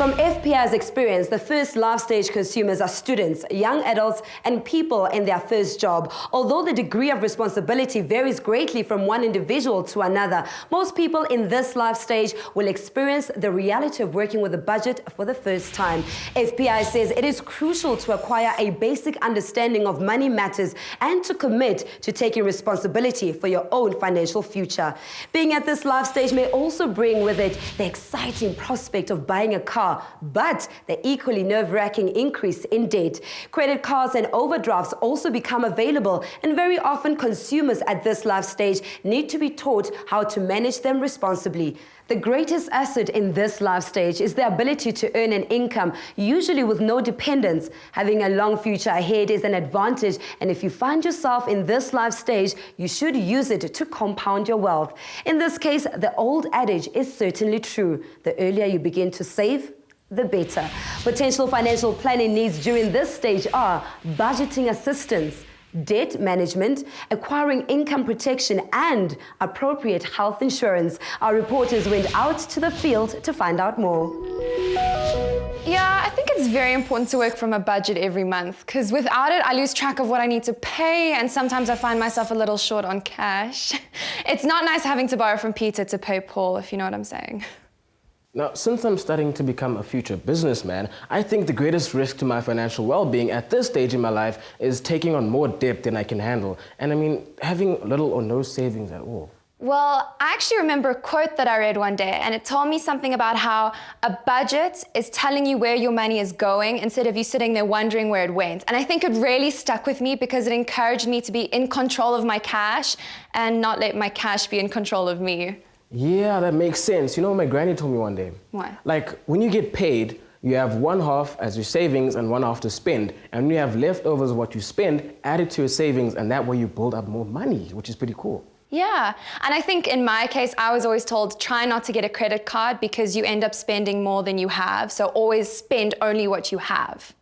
From FPI's experience, the first life stage consumers are students, young adults, and people in their first job. Although the degree of responsibility varies greatly from one individual to another, most people in this life stage will experience the reality of working with a budget for the first time. FPI says it is crucial to acquire a basic understanding of money matters and to commit to taking responsibility for your own financial future. Being at this life stage may also bring with it the exciting prospect of buying a car, but the equally nerve-wracking increase in debt. Credit cards and overdrafts also become available, and very often consumers at this life stage need to be taught how to manage them responsibly. The greatest asset in this life stage is the ability to earn an income, usually with no dependence. Having a long future ahead is an advantage, and if you find yourself in this life stage, you should use it to compound your wealth. In this case, the old adage is certainly true. The earlier you begin to save, the better. Potential financial planning needs during this stage are budgeting assistance, debt management, acquiring income protection, and appropriate health insurance. Our reporters went out to the field to find out more. Yeah, I think it's very important to work from a budget every month, because without it, I lose track of what I need to pay, and sometimes I find myself a little short on cash. It's not nice having to borrow from Peter to pay Paul, if you know what I'm saying. Now, since I'm studying to become a future businessman, I think the greatest risk to my financial well-being at this stage in my life is taking on more debt than I can handle. And I mean, having little or no savings at all. Well, I actually remember a quote that I read one day, and it told me something about how a budget is telling you where your money is going instead of you sitting there wondering where it went. And I think it really stuck with me because it encouraged me to be in control of my cash and not let my cash be in control of me. Yeah, that makes sense. You know what my granny told me one day? What? Like, when you get paid, you have one half as your savings and one half to spend. And when you have leftovers of what you spend, add it to your savings, and that way you build up more money, which is pretty cool. Yeah, and I think in my case, I was always told, try not to get a credit card because you end up spending more than you have. So always spend only what you have.